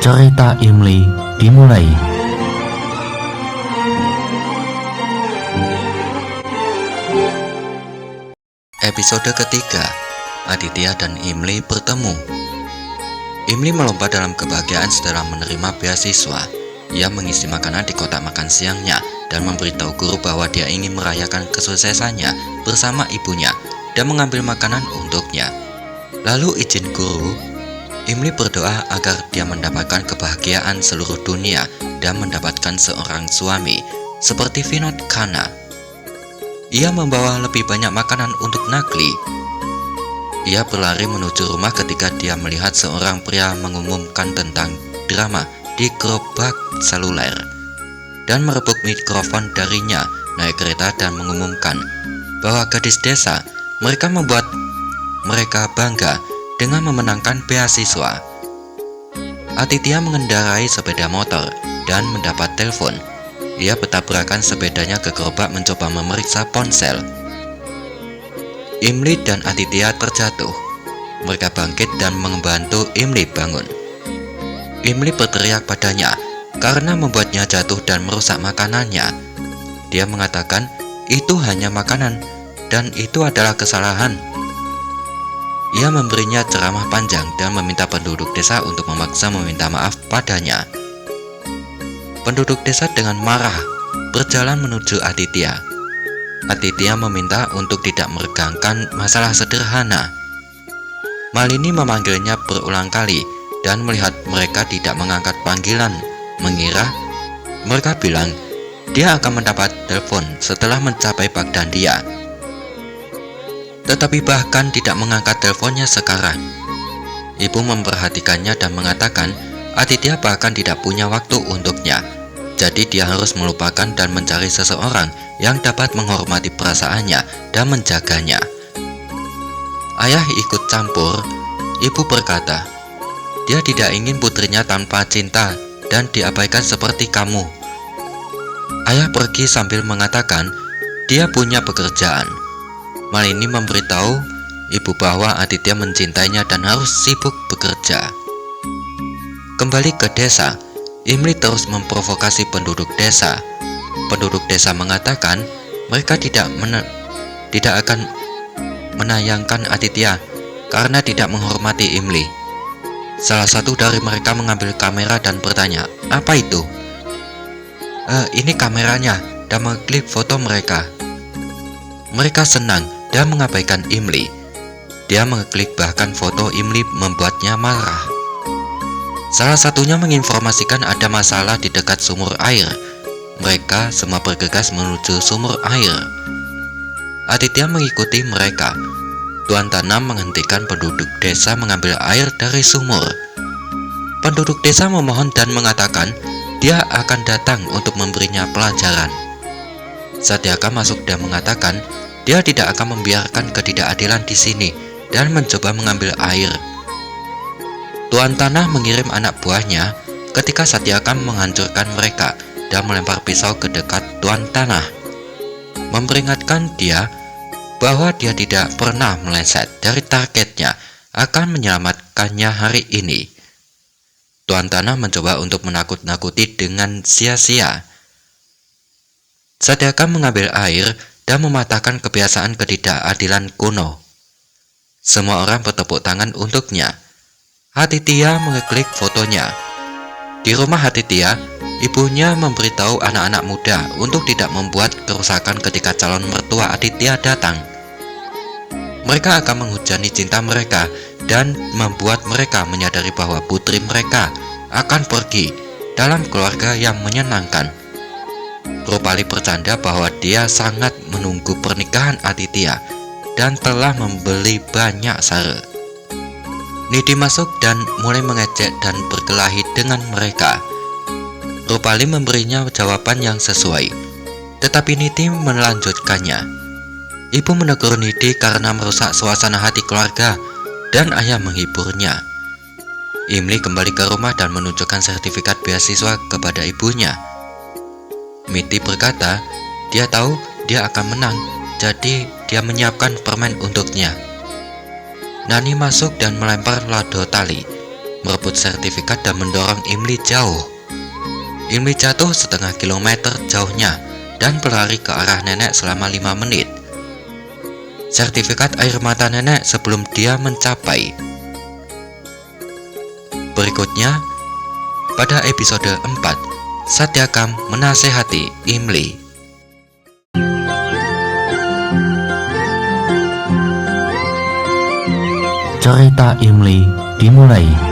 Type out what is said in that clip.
Cerita Imli dimulai. Episode ketiga, Aditya dan Imli bertemu. Imli melompat dalam kebahagiaan setelah menerima beasiswa. Ia mengisi makanan di kotak makan siangnya dan memberitahu guru bahwa dia ingin merayakan kesuksesannya bersama ibunya dan mengambil makanan untuknya. Lalu izin guru, Imli berdoa agar dia mendapatkan kebahagiaan seluruh dunia dan mendapatkan seorang suami seperti Vinod Khanna. Ia membawa lebih banyak makanan untuk Nagli. Ia berlari menuju rumah ketika dia melihat seorang pria mengumumkan tentang drama di gerobak seluler dan merebut mikrofon darinya, naik kereta dan mengumumkan bahwa gadis desa mereka membuat mereka bangga dengan memenangkan beasiswa. Aditya mengendarai sepeda motor dan mendapat telepon. Ia bertabrakan sepedanya ke gerobak mencoba memeriksa ponsel. Imli dan Aditya terjatuh. Mereka bangkit dan membantu Imli bangun. Imli berteriak padanya karena membuatnya jatuh dan merusak makanannya. Dia mengatakan itu hanya makanan dan itu adalah kesalahan. Ia memberinya ceramah panjang dan meminta penduduk desa untuk memaksa meminta maaf padanya. Penduduk desa dengan marah berjalan menuju Aditya. Aditya meminta untuk tidak meregangkan masalah sederhana. Malini memanggilnya berulang kali dan melihat mereka tidak mengangkat panggilan, mengira mereka bilang dia akan mendapat telepon setelah mencapai Bagdandia. Tetapi bahkan tidak mengangkat teleponnya sekarang. Ibu memperhatikannya dan mengatakan Aditya bahkan tidak punya waktu untuknya. Jadi dia harus melupakan dan mencari seseorang yang dapat menghormati perasaannya dan menjaganya. Ayah ikut campur. Ibu berkata, dia tidak ingin putrinya tanpa cinta dan diabaikan seperti kamu. Ayah pergi sambil mengatakan dia punya pekerjaan. Malini memberitahu ibu bahwa Aditya mencintainya dan harus sibuk bekerja. Kembali ke desa, Imli terus memprovokasi penduduk desa. Penduduk desa mengatakan mereka tidak akan menayangkan Aditya karena tidak menghormati Imli. Salah satu dari mereka mengambil kamera dan bertanya, "Apa itu?" Ini kameranya," dan mengklik foto mereka. Mereka senang dan mengabaikan Imli. Dia mengeklik bahkan foto Imli membuatnya marah. Salah satunya menginformasikan ada masalah di dekat sumur air. Mereka semua bergegas menuju sumur air. Aditya mengikuti mereka. Tuan tanah menghentikan penduduk desa mengambil air dari sumur. Penduduk desa memohon dan mengatakan dia akan datang untuk memberinya pelajaran. Satyaka masuk dan mengatakan dia tidak akan membiarkan ketidakadilan di sini dan mencoba mengambil air. Tuan tanah mengirim anak buahnya ketika Satyaka menghancurkan mereka dan melempar pisau ke dekat tuan tanah, memperingatkan dia bahwa dia tidak pernah meleset dari targetnya akan menyelamatkannya hari ini. Tuan tanah mencoba untuk menakut-nakuti dengan sia-sia. Satyaka mengambil air dan mematahkan kebiasaan ketidakadilan kuno. Semua orang bertepuk tangan untuknya. Aditya mengeklik fotonya. Di rumah Aditya, ibunya memberitahu anak-anak muda untuk tidak membuat kerusakan ketika calon mertua Aditya datang. Mereka akan menghujani cinta mereka dan membuat mereka menyadari bahwa putri mereka akan pergi dalam keluarga yang menyenangkan. Rupali bercanda bahwa dia sangat menunggu pernikahan Aditya dan telah membeli banyak sare. Nidi masuk dan mulai mengejek dan berkelahi dengan mereka. Rupali memberinya jawaban yang sesuai, tetapi Nidi melanjutkannya. Ibu menegur Nidi karena merusak suasana hati keluarga dan ayah menghiburnya. Imli kembali ke rumah dan menunjukkan sertifikat beasiswa kepada ibunya. Miti berkata, dia tahu dia akan menang, jadi dia menyiapkan permen untuknya. Nani masuk dan melempar lado tali. merebut sertifikat dan mendorong Imli jauh. Imli jatuh setengah kilometer jauhnya dan berlari ke arah nenek selama 5 menit. Sertifikat air mata nenek sebelum dia mencapai. Berikutnya, pada episode 4, Satyakam menasehati Imli. Cerita Imli dimulai.